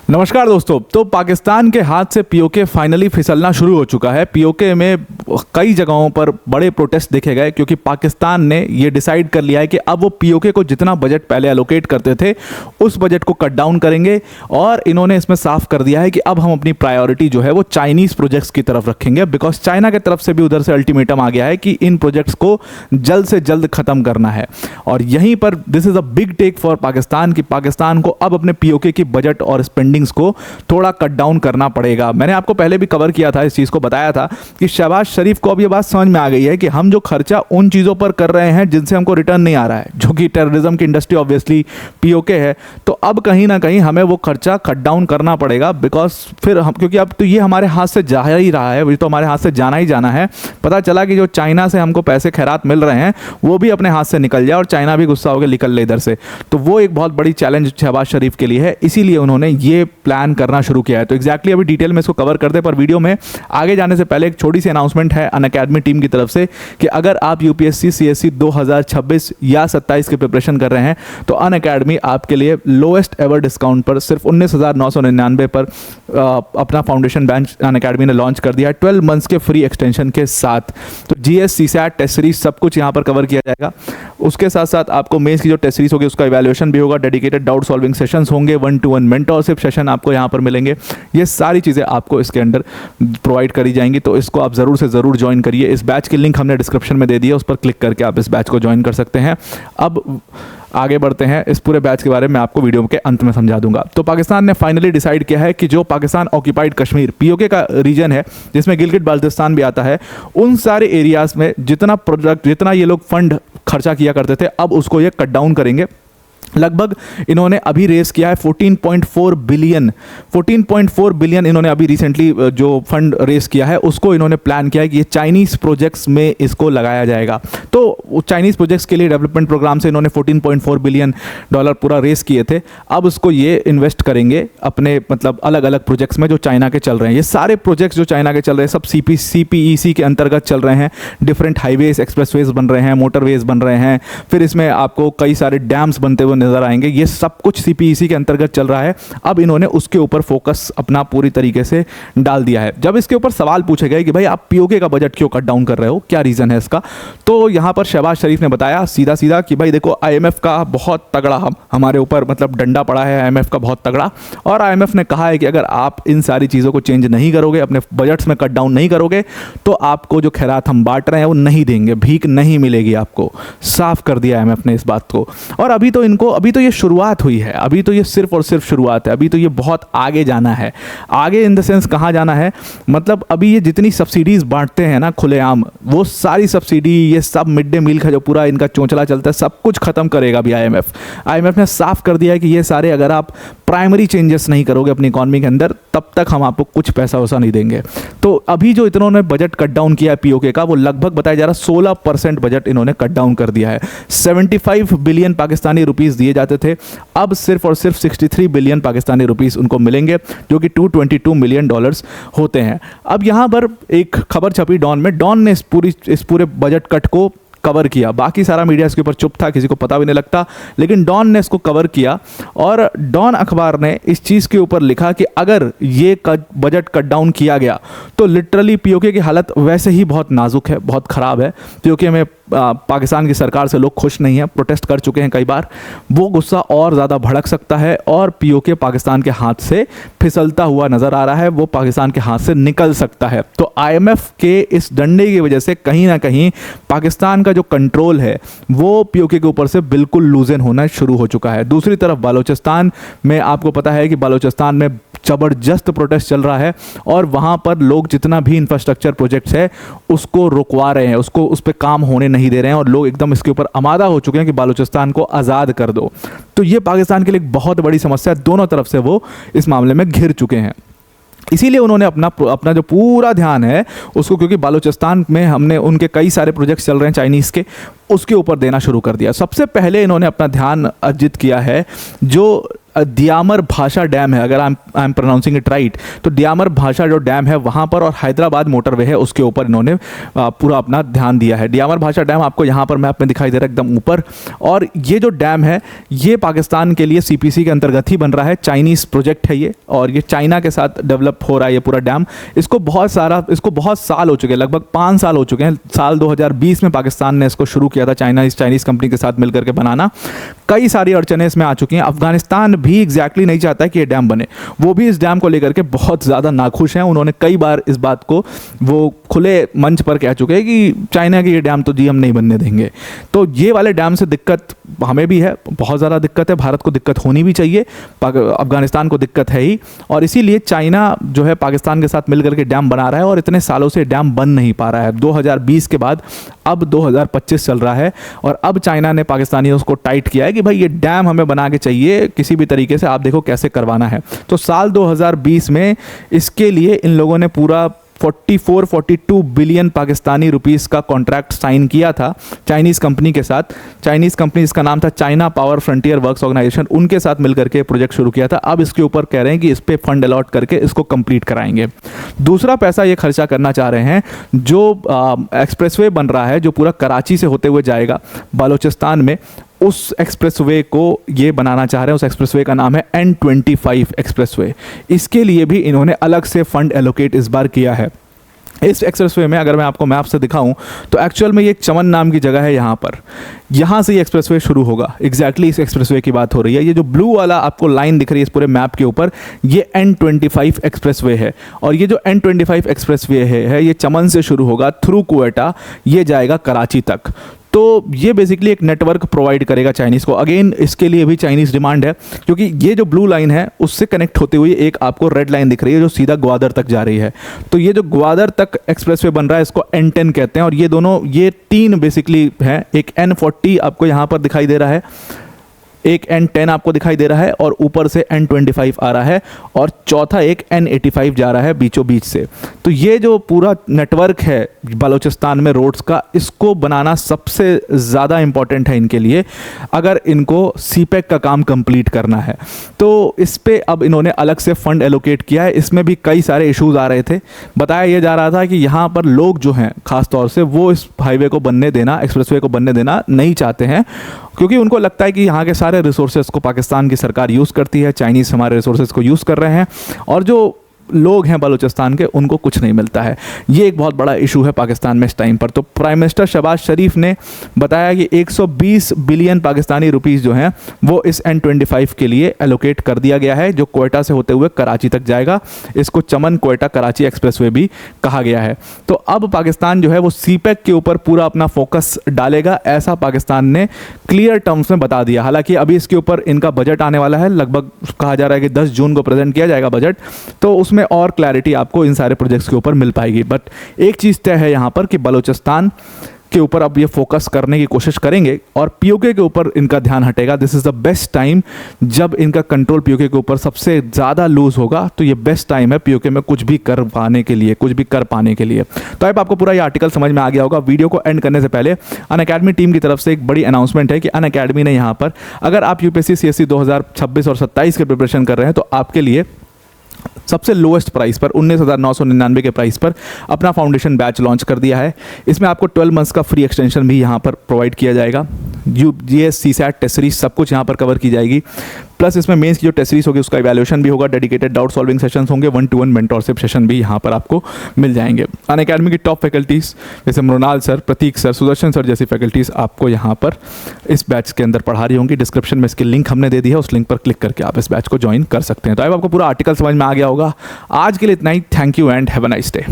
नमस्कार दोस्तों। तो पाकिस्तान के हाथ से पीओके फाइनली फिसलना शुरू हो चुका है। पीओके में कई जगहों पर बड़े प्रोटेस्ट देखे गए क्योंकि पाकिस्तान ने ये डिसाइड कर लिया है कि अब वो पीओके को जितना बजट पहले एलोकेट करते थे उस बजट को कट डाउन करेंगे। और इन्होंने इसमें साफ कर दिया है कि अब हम अपनी प्रायोरिटी जो है वो चाइनीज़ प्रोजेक्ट्स की तरफ रखेंगे, बिकॉज चाइना की तरफ से भी उधर से अल्टीमेटम आ गया है कि इन प्रोजेक्ट्स को जल्द से जल्द ख़त्म करना है। और यहीं पर this is a big tech for Pakistan कि पाकिस्तान को अब अपने पीओके की बजट और स्पेंडिंग्स को थोड़ा कट डाउन करना पड़ेगा। मैंने आपको पहले भी कवर किया था, इस चीज़ को बताया था कि शहबाज शरीफ को अब ये बात समझ में आ गई है कि हम जो खर्चा उन चीज़ों पर कर रहे हैं जिनसे हमको रिटर्न नहीं आ रहा है, जो कि टेररिज्म की इंडस्ट्री ऑब्वियसली पीओके है, तो अब कहीं ना कहीं हमें वो खर्चा कट डाउन करना पड़ेगा। बिकॉज फिर हम, क्योंकि अब तो ये हमारे हाथ से जा ही रहा है, ये तो हमारे हाथ से जाना ही जाना है। पता चला कि जो चाइना से हमको पैसे खैरात मिल रहे हैं वो भी अपने हाथ से निकल जाए और चाइना भी गुस्सा होकर निकल ले इधर से, तो वो एक बहुत बड़ी चैलेंज शहबाज शरीफ के लिए है। इसीलिए उन्होंने ये प्लान करना शुरू किया है। तो एग्जैक्टली अभी डिटेल में इसको कवर करते हैं, पर वीडियो में आगे जाने से पहले एक छोटी सी अनाउंसमेंट है अनअकैडमी टीम की तरफ से कि अगर आप यूपीएससी सीएससी 2026 या 27 की प्रिपरेशन कर रहे हैं तो अनअकैडमी आपके लिए लोएस्ट एवर डिस्काउंट पर सिर्फ 19,999 पर अपना फाउंडेशन बैच अनअकैडमी ने लॉन्च कर दिया है 12 मंथ्स के फ्री एक्सटेंशन के साथ। तो जीएस सीसैट टेस्ट सीरीज सब कुछ यहाँ पर कवर किया जाएगा। उसके साथ साथ आपको मेंस की जो टेस्ट सीरीज होगी उसका इवैल्यूएशन भी होगा, डेडिकेटेड डाउट सॉल्विंग सेशंस होंगे, 1-to-1 मेंटरशिप सेशन आपको यहाँ पर मिलेंगे। ये सारी चीज़ें आपको इसके अंदर प्रोवाइड करी जाएंगी, तो इसको आप ज़रूर से ज़रूर ज्वाइन करिए। इस बैच की लिंक हमने डिस्क्रिप्शन में दे दी है, उस पर क्लिक करके आप इस बैच को ज्वाइन कर सकते हैं। अब आगे बढ़ते हैं, इस पूरे बैच के बारे में आपको वीडियो के अंत में समझा दूंगा। तो पाकिस्तान ने फाइनली डिसाइड किया है कि जो पाकिस्तान ऑक्यूपाइड कश्मीर पीओके का रीजन है जिसमें गिलगिट बाल्टिस्तान भी आता है, उन सारे एरियाज में जितना प्रोजेक्ट जितना ये लोग फंड खर्चा किया करते थे अब उसको ये कट डाउन करेंगे। लगभग इन्होंने अभी रेस किया है 14.4 बिलियन इन्होंने अभी रिसेंटली जो फंड रेस किया है उसको इन्होंने प्लान किया है कि ये चाइनीज़ प्रोजेक्ट्स में इसको लगाया जाएगा। तो चाइनीज़ प्रोजेक्ट्स के लिए डेवलपमेंट प्रोग्राम से इन्होंने 14.4 बिलियन डॉलर पूरा रेस किए थे। अब उसको ये इन्वेस्ट करेंगे अपने मतलब अलग अलग प्रोजेक्ट्स में जो चाइना के चल रहे हैं। ये सारे प्रोजेक्ट्स जो चाइना के चल रहे हैं सब CPEC के अंतर्गत चल रहे हैं। डिफरेंट हाईवेज एक्सप्रेसवेज बन रहे हैं, मोटरवेज बन रहे हैं, फिर इसमें आपको कई सारे डैम्स बनते हुए नजर आएंगे। ये सब कुछ CPEC के अंतर्गत चल रहा है। अब इन्होंने उसके ऊपर फोकस अपना पूरी तरीके से डाल दिया है। जब इसके ऊपर सवाल पूछे गए कि भाई आप पीओके का बजट क्यों कट डाउन कर रहे हो, क्या रीज़न है इसका, तो यहाँ पर शहबाज शरीफ ने बताया सीधा सीधा कि भाई देखो IMF का बहुत तगड़ा हमारे ऊपर मतलब डंडा पड़ा है, IMF का बहुत तगड़ा, और IMF ने कहा है कि अगर आप इन सारी चीज़ों को चेंज नहीं करोगे, अपने बजट्स में कट डाउन नहीं करोगे, तो आपको जो खैरात हम बांट रहे हैं वो नहीं देंगे, भीख नहीं मिलेगी आपको। साफ कर दिया IMF ने इस बात को। और अभी तो ये शुरुआत हुई है, अभी तो ये सिर्फ और सिर्फ शुरुआत है। अभी तो ये बहुत आगे जाना है। आगे इन द सेंस कहाँ जाना है, मतलब अभी ये जितनी सब्सिडीज़ बांटते हैं ना खुलेआम, वो सारी सब्सिडी, ये सब मिड डे मील का जो पूरा इनका चोंचला चलता है, सब कुछ खत्म करेगा अभी IMF ने साफ कर दिया है कि ये सारे अगर आप प्राइमरी चेंजेस नहीं करोगे अपनी इकॉनमी के अंदर तब तक हम आपको कुछ पैसा वैसा नहीं देंगे। तो अभी जो इन्होंने बजट कट डाउन किया है पीओके का, वो लगभग बताया जा रहा है 16% बजट इन्होंने कट डाउन कर दिया है। 75 बिलियन पाकिस्तानी रुपीस दिए जाते थे, अब सिर्फ और सिर्फ 63 बिलियन पाकिस्तानी रुपीस उनको मिलेंगे, जो कि 222 मिलियन डॉलर्स होते हैं। अब यहाँ पर एक खबर छपी डॉन में, डॉन ने इस पूरे बजट कट को कवर किया। बाकी सारा मीडिया इसके ऊपर चुप था, किसी को पता भी नहीं लगता, लेकिन डॉन ने इसको कवर किया और डॉन अखबार ने इस चीज़ के ऊपर लिखा कि अगर ये बजट कट डाउन किया गया तो लिटरली पीओके की हालत वैसे ही बहुत नाजुक है, बहुत ख़राब है। पीओके में पाकिस्तान की सरकार से लोग खुश नहीं हैं, प्रोटेस्ट कर चुके हैं कई बार। वो गुस्सा और ज़्यादा भड़क सकता है और पीओके पाकिस्तान के हाथ से फिसलता हुआ नज़र आ रहा है, वो पाकिस्तान के हाथ से निकल सकता है। तो IMF के इस डंडे की वजह से कहीं ना कहीं पाकिस्तान का जो कंट्रोल है वो पीओके के ऊपर से बिल्कुल लूजन होना शुरू हो चुका है। दूसरी तरफ बलोचिस्तान में आपको पता है कि बलोचिस्तान में ज़बरदस्त प्रोटेस्ट चल रहा है और वहाँ पर लोग जितना भी इंफ्रास्ट्रक्चर प्रोजेक्ट्स है उसको रुकवा रहे हैं, उसको उस पर काम होने नहीं दे रहे हैं और लोग एकदम इसके ऊपर आमादा हो चुके हैं कि बलूचिस्तान को आज़ाद कर दो। तो ये पाकिस्तान के लिए एक बहुत बड़ी समस्या है, दोनों तरफ से वो इस मामले में घिर चुके हैं। इसीलिए उन्होंने अपना जो पूरा ध्यान है उसको, क्योंकि बलूचिस्तान में हमने उनके कई सारे प्रोजेक्ट्स चल रहे हैं चाइनीज़ के, उसके ऊपर देना शुरू कर दिया। सबसे पहले इन्होंने अपना ध्यान अर्जित किया है जो दियामर भाषा डैम है, अगर I am pronouncing it right, तो दियामर भाषा जो डैम है वहाँ पर, और हैदराबाद मोटरवे है उसके ऊपर इन्होंने पूरा अपना ध्यान दिया है। दियामर भाषा डैम आपको यहाँ पर मैप में दिखाई दे रहा है एकदम ऊपर, और ये जो डैम है ये पाकिस्तान के लिए CPC के अंतर्गत ही बन रहा है। चाइनीज़ प्रोजेक्ट है ये, और ये चाइना के साथ डेवलप हो रहा है ये पूरा डैम। इसको बहुत साल हो चुके हैं, लगभग 5 साल हो चुके हैं। साल 2020 में पाकिस्तान ने इसको शुरू किया था चाइनीज़ कंपनी के साथ मिलकर के बनाना। कई सारी अड़चनें इसमें आ चुकी हैं। अफगानिस्तान भी एग्जैक्टली नहीं चाहता है कि ये डैम बने, वो भी इस डैम को लेकर के बहुत ज़्यादा नाखुश हैं। उन्होंने कई बार इस बात को वो खुले मंच पर कह चुके हैं कि चाइना के ये डैम तो जी हम नहीं बनने देंगे। तो ये वाले डैम से दिक्कत हमें भी है, बहुत ज़्यादा दिक्कत है, भारत को दिक्कत होनी भी चाहिए, अफगानिस्तान को दिक्कत है ही, और इसीलिए चाइना जो है पाकिस्तान के साथ मिलकर के डैम बना रहा है, और इतने सालों से डैम बन नहीं पा रहा है। 2020 के बाद अब 2025 चल रहा है, और अब चाइना ने पाकिस्तानियों को टाइट किया है कि भाई ये डैम हमें बना के चाहिए किसी भी तरीके से, आप देखो कैसे करवाना है। तो साल 2020 में इसके लिए इन लोगों ने पूरा 42 बिलियन पाकिस्तानी रुपीस का कॉन्ट्रैक्ट साइन किया था चाइनीज़ कंपनी के साथ। चाइनीज़ कंपनी जिसका नाम था China power frontier works organisation, उनके साथ मिलकर के प्रोजेक्ट शुरू किया था। अब इसके ऊपर कह रहे हैं कि इस पे फंड अलॉट करके इसको कंप्लीट कराएंगे। दूसरा पैसा ये खर्चा करना चाह रहे हैं, जो एक्सप्रेसवे बन रहा है जो पूरा कराची से होते हुए जाएगा बलूचिस्तान में, उस एक्सप्रेसवे को ये बनाना चाह रहे हैं। उस एक्सप्रेसवे का नाम है N25 एक्सप्रेसवे। इसके लिए भी इन्होंने अलग से फंड एलोकेट इस बार किया है। इस एक्सप्रेसवे में अगर मैं आपको मैप से दिखाऊं तो एक्चुअल में ये एक चमन नाम की जगह है यहाँ पर, यहाँ से ये एक्सप्रेसवे शुरू होगा। एग्जैक्टली इस एक्सप्रेसवे की बात हो रही है। ये जो ब्लू वाला आपको लाइन दिख रही है इस पूरे मैप के ऊपर, ये N25 एक्सप्रेसवे है, और ये जो N25 एक्सप्रेसवे है ये चमन से शुरू होगा, थ्रू क्वेटा ये जाएगा कराची तक। तो ये बेसिकली एक नेटवर्क प्रोवाइड करेगा चाइनीज़ को। अगेन इसके लिए भी चाइनीज़ डिमांड है, क्योंकि ये जो ब्लू लाइन है उससे कनेक्ट होते हुए एक आपको रेड लाइन दिख रही है जो सीधा ग्वादर तक जा रही है। तो ये जो ग्वादर तक एक्सप्रेसवे बन रहा है इसको N10 कहते हैं, और ये दोनों, ये 3 बेसिकली हैं। एक N40 आपको यहाँ पर दिखाई दे रहा है, एक N10 आपको दिखाई दे रहा है, और ऊपर से N25 आ रहा है, और चौथा एक N85 जा रहा है बीचों बीच से। तो ये जो पूरा नेटवर्क है बलूचिस्तान में रोड्स का, इसको बनाना सबसे ज़्यादा इम्पॉर्टेंट है इनके लिए, अगर इनको CPEC का काम कंप्लीट करना है। तो इस पर अब इन्होंने अलग से फंड एलोकेट किया है। इसमें भी कई सारे इश्यूज़ आ रहे थे। बताया यह जा रहा था कि यहाँ पर लोग जो हैं ख़ास तौर से वो इस हाईवे को बनने देना, एक्सप्रेसवे को बनने देना नहीं चाहते हैं, क्योंकि उनको लगता है कि यहाँ के सारे रिसोर्सेज को पाकिस्तान की सरकार यूज़ करती है, चाइनीज़ हमारे रिसोर्सेज को यूज़ कर रहे हैं, और जो लोग हैं बलूचिस्तान के उनको कुछ नहीं मिलता है। ये एक बहुत बड़ा इशू है पाकिस्तान में इस टाइम पर। तो प्राइम मिनिस्टर शहबाज शरीफ ने बताया कि 120 बिलियन पाकिस्तानी रुपीस जो हैं वो इस N25 के लिए एलोकेट कर दिया गया है, जो क्वेटा से होते हुए कराची तक जाएगा। इसको चमन क्वेटा कराची एक्सप्रेसवे भी कहा गया है। तो अब पाकिस्तान जो है वो CPEC के ऊपर पूरा अपना फोकस डालेगा, ऐसा पाकिस्तान ने क्लियर टर्म्स में बता दिया। हालांकि अभी इसके ऊपर इनका बजट आने वाला है, लगभग कहा जा रहा है कि 10 जून को प्रेजेंट किया जाएगा बजट, तो उसमें और क्लैरिटी आपको इन सारे प्रोजेक्ट्स के ऊपर मिल पाएगी। बट एक चीज़ तय है यहाँ पर कि बलूचिस्तान के ऊपर अब ये फोकस करने की कोशिश करेंगे, और POK के ऊपर इनका ध्यान हटेगा। This is the best time, जब इनका कंट्रोल POK के ऊपर सबसे ज़्यादा लूज होगा, तो ये बेस्ट टाइम है POK में कुछ भी कर पाने के लिए, कुछ भी कर पाने के लिए। तो अब आपको पूरा ये आर्टिकल समझ में आ गया होगा। वीडियो को एंड करने से पहले अनअकैडमी टीम की तरफ से एक बड़ी अनाउंसमेंट है कि अनअकैडमी ने यहाँ पर, अगर आप UPSC CSE 2026 और 27 के प्रिपरेशन कर रहे हैं, तो आपके लिए सबसे लोएस्ट प्राइस पर 19,999 के प्राइस पर अपना फाउंडेशन बैच लॉन्च कर दिया है। इसमें आपको 12 मंथ्स का फ्री एक्सटेंशन भी यहाँ पर प्रोवाइड किया जाएगा। GS CSAT टेस्ट सीरीज सब कुछ यहाँ पर कवर की जाएगी, प्लस इसमें मेंस की जो टेस्ट सीरीज होगी उसका इवैल्यूएशन भी होगा, डेडिकेटेड डाउट सॉल्विंग सेशंस होंगे, 1-to-1 मेंटरशिप सेशन भी यहाँ पर आपको मिल जाएंगे। अनअकैडमी की टॉप फैकल्टीज़ जैसे मृणाल सर, प्रतीक सर, सुदर्शन सर जैसी फैकल्टीज़ आपको यहाँ पर इस बैच के अंदर पढ़ा रही होंगी। डिस्क्रिप्शन में इसकी लिंक हमने दे दी है, उस लिंक पर क्लिक करके आप इस बैच को ज्वाइन कर सकते हैं। तो अब आपको पूरा आर्टिकल समझ में आ गया होगा। आज के लिए इतना ही। Thank you and have a nice day.